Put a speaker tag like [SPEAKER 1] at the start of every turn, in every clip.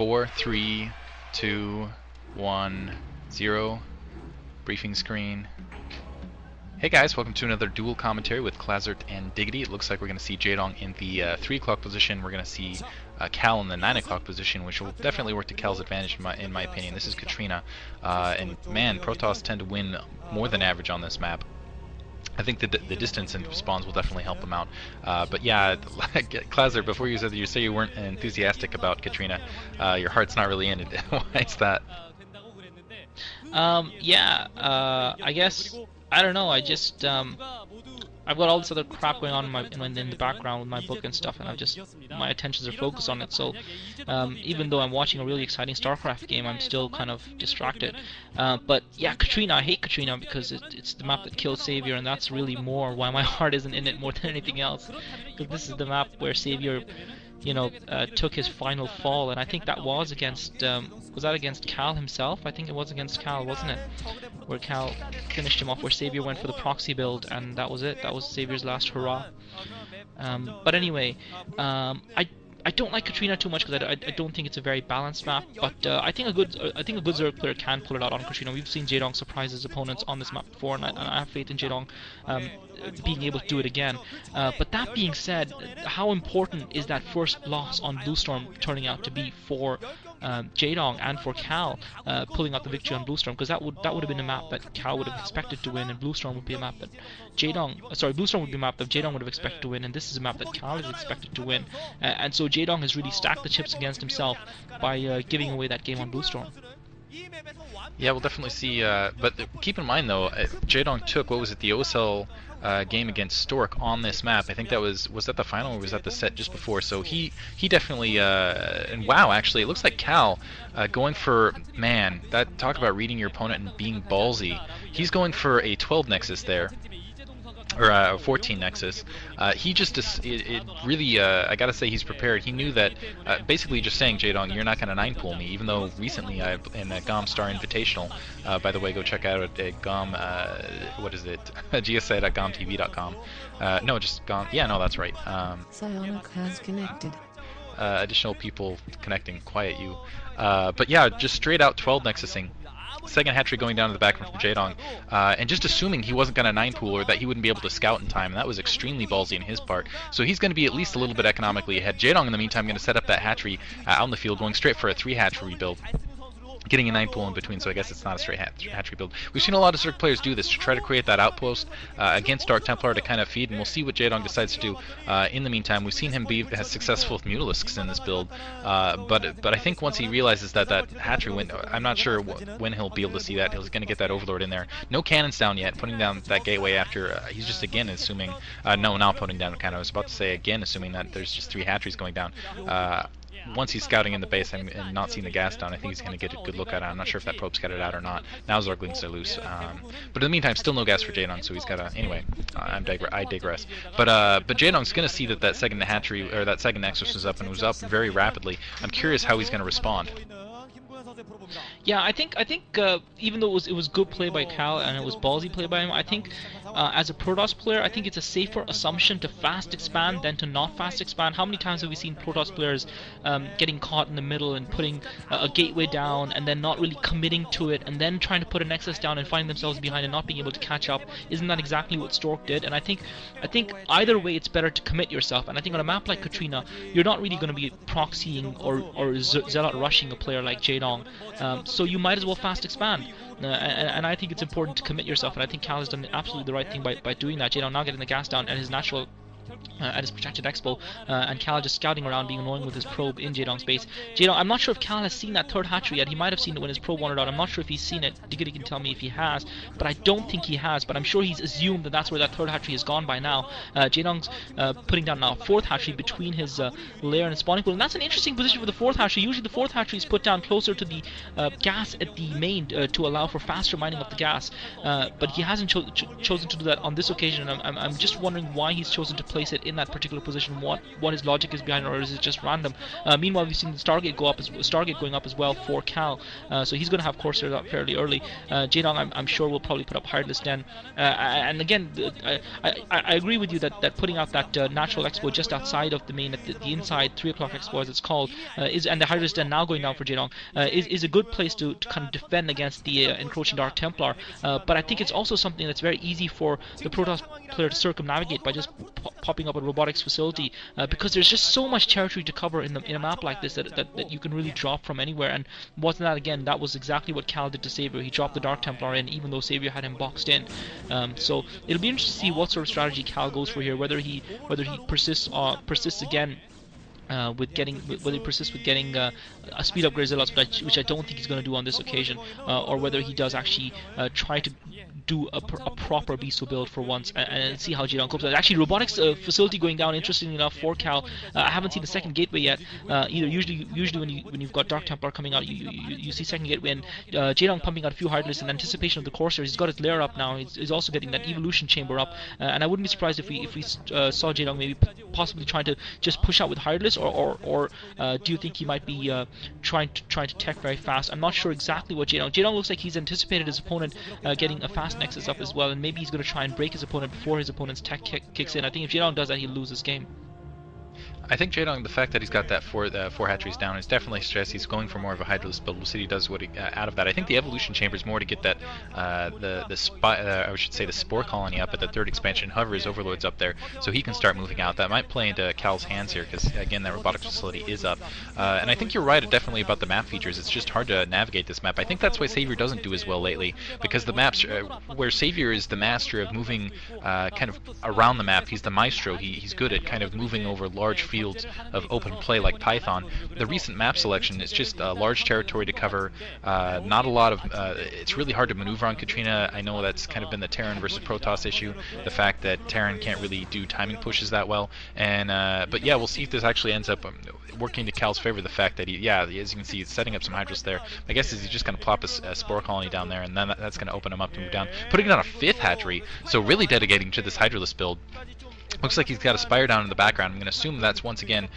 [SPEAKER 1] 4, 3, 2, 1, 0. Briefing screen. Hey guys, welcome to another dual commentary with Klazert and Diggity. It looks like we're going to see Jaedong in the 3 o'clock position. We're going to see Cal in the 9 o'clock position, which will definitely work to Cal's advantage in my opinion. This is Katrina, and man, Protoss tend to win more than average on this map. I think the distance and spawns will definitely help them out. But yeah, Klazert, before you say you weren't enthusiastic about Katrina, your heart's not really in it. Why is that?
[SPEAKER 2] I guess, I don't know, I've got all this other crap going on in the background with my book and stuff, and my attentions are focused on it, so even though I'm watching a really exciting StarCraft game, I'm still kind of distracted. But yeah, Katrina, I hate Katrina because it's the map that killed Savior, and that's really more why my heart isn't in it more than anything else, because this is the map where Savior, took his final fall, and I think that was against, was that against Cal himself? I think it was against Cal, wasn't it? Where Cal finished him off, where Savior went for the proxy build, and that was it. That was Savior's last hurrah. But anyway, I don't like Katrina too much because I don't think it's a very balanced map. But I think a good zerg player can pull it out on Katrina. We've seen Jaedong surprise his opponents on this map before, and I have faith in Jaedong being able to do it again. But that being said, how important is that first loss on Bluestorm turning out to be for Jaedong and for Cal pulling out the victory on Bluestorm? Because that would have been a map that Cal would have expected to win, and Bluestorm would be a map that Bluestorm would be a map that Jaedong would have expected to win, and this is a map that Cal is expected to win. And so Jaedong has really stacked the chips against himself by giving away that game on Bluestorm.
[SPEAKER 1] Yeah, we'll definitely see. But keep in mind though, Jaedong took, what was it, the OSL game against Stork on this map. I think that was that the final, or was that the set just before? So he definitely, and wow, actually, it looks like Cal going for, man, that, talk about reading your opponent and being ballsy. He's going for a 12 Nexus there. Or a 14 Nexus. He just, it really, I gotta say, he's prepared. He knew that, basically just saying, Jaedong, you're not gonna 9-pool me, even though recently I've, in a GOM Star Invitational, by the way, go check out at GOM, what is it, gsa.gomtv.com. No, just GOM, yeah, no, that's right.
[SPEAKER 3] Psionic has connected.
[SPEAKER 1] Additional people connecting, quiet you. But yeah, just straight out 12 Nexusing. Second hatchery going down to the back from Jaedong, and just assuming he wasn't going to 9-pool, or that he wouldn't be able to scout in time, and that was extremely ballsy in his part. So he's going to be at least a little bit economically ahead. Jaedong, in the meantime, going to set up that hatchery out in the field, going straight for a 3 hatchery build. Getting a 9-pool in between, so I guess it's not a straight hatchery build. We've seen a lot of Zerg players do this to try to create that outpost against Dark Templar to kind of feed, and we'll see what Jaedong decides to do. In the meantime, we've seen him be successful with Mutalisks in this build, but I think once he realizes that hatchery went, I'm not sure when he'll be able to see that. He's going to get that Overlord in there. No cannons down yet, putting down that gateway after, he's just again assuming, no, not putting down, kind of, I was about to say again assuming that there's just 3 hatcheries going down. Once he's scouting in the base and not seeing the gas down, I think he's going to get a good look at it. I'm not sure if that probe scouted out or not. Now Zerglings are loose. But in the meantime, still no gas for Jaedong, so he's got to... Anyway, I digress. But Jaedong's going to see that second hatchery, or that second Nexus was up, and was up very rapidly. I'm curious how he's going to respond.
[SPEAKER 2] Yeah, I think even though it was good play by Cal and it was ballsy play by him, I think as a Protoss player, I think it's a safer assumption to fast expand than to not fast expand. How many times have we seen Protoss players getting caught in the middle and putting a gateway down and then not really committing to it, and then trying to put a Nexus down and finding themselves behind and not being able to catch up? Isn't that exactly what Stork did? And I think either way it's better to commit yourself, and I think on a map like Katrina, you're not really going to be proxying or zealot rushing a player like Jaedong. So you might as well fast expand, and I think it's important to commit yourself, and I think Cal has done absolutely the right thing by doing that. Jaedong now getting the gas down at his natural at his protected expo, and Cal just scouting around, being annoying with his probe in Jaedong's base. Jaedong, I'm not sure if Cal has seen that 3rd hatchery yet. He might have seen it when his probe wandered out. I'm not sure if he's seen it. Diggity can tell me if he has, but I don't think he has. But I'm sure he's assumed that that's where that 3rd hatchery has gone by now. Jaedong's putting down now 4th hatchery between his lair and his spawning pool, and that's an interesting position for the 4th hatchery. Usually the 4th hatchery is put down closer to the gas at the main to allow for faster mining of the gas, but he hasn't chosen to do that on this occasion. And I'm just wondering why he's chosen to play place it in that particular position, what his logic is behind it, or is it just random? Meanwhile, we've seen the Stargate going up as well for Cal, so he's going to have Corsairs up fairly early. Jaedong, I'm sure, will probably put up Heartless Den, and again, I agree with you that putting out that natural expo just outside of the main, at the inside 3 o'clock expo as it's called, and the Heartless Den now going down for Jaedong, is a good place to kind of defend against the encroaching Dark Templar. But I think it's also something that's very easy for the Protoss player to circumnavigate by just popping up a robotics facility, because there's just so much territory to cover in a map like this that you can really drop from anywhere. And wasn't that, again, that was exactly what Cal did to Savior. He dropped the Dark Templar in, even though Savior had him boxed in. So it'll be interesting to see what sort of strategy Cal goes for here, whether he persists again with getting a speed upgrade Zealots, which I don't think he's going to do on this occasion, or whether he does actually try to do a proper Beast build for once and see how Jaedong copes. Actually, robotics facility going down, interestingly enough, for Cal. I haven't seen the second gateway yet either. Usually when you've got Dark Templar coming out, you see second gateway, and Jaedong pumping out a few Heartless in anticipation of the Corsairs. He's got his lair up now. He's also getting that evolution chamber up, and I wouldn't be surprised if we saw Jaedong maybe possibly trying to just push out with Heartless, or do you think he might be trying to tech very fast? I'm not sure exactly what Jaedong looks like. He's anticipated his opponent getting a fast Nexus up as well, and maybe he's going to try and break his opponent before his opponent's tech kicks in. I think if Jaedong does that, he'll lose this game.
[SPEAKER 1] I think Jaedong, the fact that he's got that four hatcheries down is definitely stress. He's going for more of a Hydralist build. We'll see he does what out of that. I think the evolution chamber is more to get that I should say the spore colony up at the 3rd expansion. Hover his overlords up there, so he can start moving out. That might play into Cal's hands here, because again, that robotics facility is up. And I think you're right definitely about the map features. It's just hard to navigate this map. I think that's why Savior doesn't do as well lately, because the maps where Savior is the master of moving kind of around the map. He's the maestro. He's good at kind of moving over large fields of open play like Python. The recent map selection is just a large territory to cover, not a lot of it's really hard to maneuver on Katrina. I know that's kind of been the Terran versus Protoss issue, the fact that Terran can't really do timing pushes that well, and but yeah, we'll see if this actually ends up working to Cal's favor. The fact that as you can see, he's setting up some Hydras there. My guess is he's just going to plop a spore colony down there, and then that's going to open him up to move down, putting it on a 5th hatchery, so really dedicating to this Hydralist build. Looks like he's got a Spire down in the background. I'm going to assume that's once again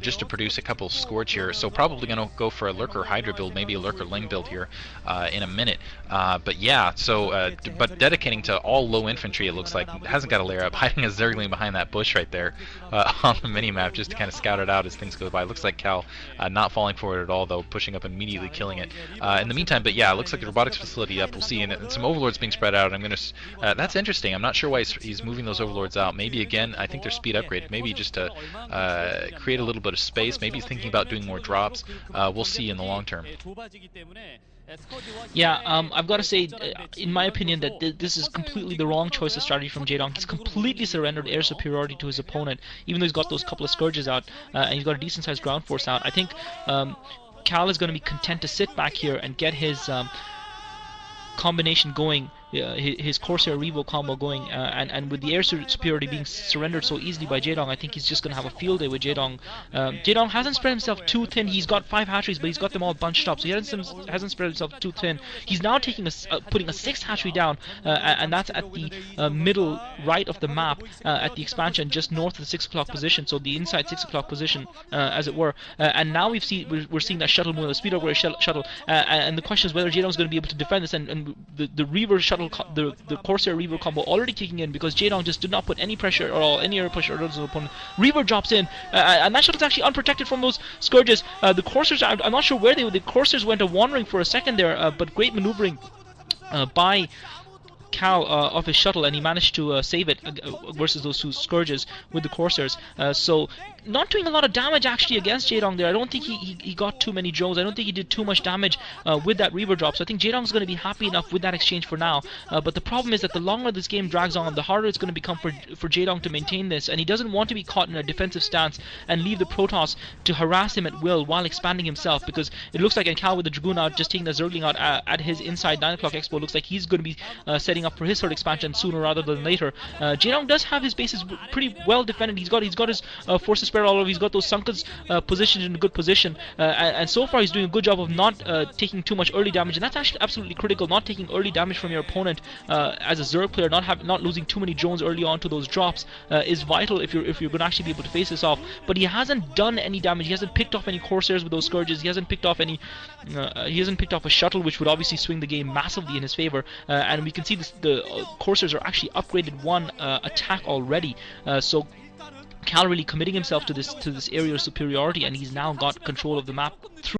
[SPEAKER 1] just to produce a couple Scourge here. So probably going to go for a Lurker Hydra build, maybe a Lurker Ling build here in a minute. But yeah, so but dedicating to all low infantry, it looks like. Hasn't got a lair up, hiding a Zergling behind that bush right there on the mini-map just to kind of scout it out as things go by. Looks like Cal not falling for it at all, though, pushing up and immediately killing it. In the meantime, but yeah, it looks like the robotics facility up. We'll see, and some Overlords being spread out. I'm going to that's interesting. I'm not sure why he's moving those Overlords out. Maybe again, I think they're speed upgraded. Maybe just to create a little bit of space. Maybe he's thinking about doing more drops. We'll see in the long term.
[SPEAKER 2] Yeah, I've got to say, in my opinion, that this is completely the wrong choice of strategy from Jaedong. He's completely surrendered air superiority to his opponent, even though he's got those couple of Scourges out, and he's got a decent-sized ground force out. I think Cal is going to be content to sit back here and get his combination going, his Corsair Revo combo going, and with the air superiority being surrendered so easily by Jaedong, I think he's just going to have a field day with Jaedong. Jaedong hasn't spread himself too thin. He's got 5 hatcheries, but he's got them all bunched up, so he hasn't spread himself too thin. He's now taking putting a 6th hatchery down, and that's at the middle right of the map, at the expansion, just north of the 6 o'clock position, so the inside 6 o'clock position, as it were. And now we're seeing that shuttle move, the speed upgrade shuttle, and the question is whether Jaedong's going to be able to defend this, and the Reaver shuttle, the Corsair Reaver combo already kicking in, because Jaedong just did not put any pressure at all, any air pressure at all. Opponent. Reaver drops in, and that shuttle's actually unprotected from those Scourges. The Corsairs, I'm not sure where the Corsairs went wandering for a second there, but great maneuvering by Cal off his shuttle, and he managed to save it versus those 2 Scourges with the Corsairs. So not doing a lot of damage actually against Jaedong there. I don't think he got too many drones. I don't think he did too much damage with that Reaver drop. So I think Jaedong's going to be happy enough with that exchange for now. But the problem is that the longer this game drags on, the harder it's going to become for Jaedong to maintain this. And he doesn't want to be caught in a defensive stance and leave the Protoss to harass him at will while expanding himself, because it looks like, and Cal with the Dragoon out, just taking the Zergling out at his inside 9 o'clock expo, looks like he's going to be setting up for his third expansion sooner rather than later. Jaedong does have his bases pretty well defended. He's got his forces spread all over. He's got those Sankas positioned in a good position, and so far he's doing a good job of not taking too much early damage, and that's actually absolutely critical. Not taking early damage from your opponent as a Zerg player, not losing too many drones early on to those drops is vital if you're going to actually be able to face this off. But he hasn't done any damage. He hasn't picked off any Corsairs with those Scourges. He hasn't picked off any. He hasn't picked off a shuttle, which would obviously swing the game massively in his favor. And we can see the Corsairs are actually upgraded one attack already. So Cal really committing himself to this aerial superiority, and he's now got control of the map through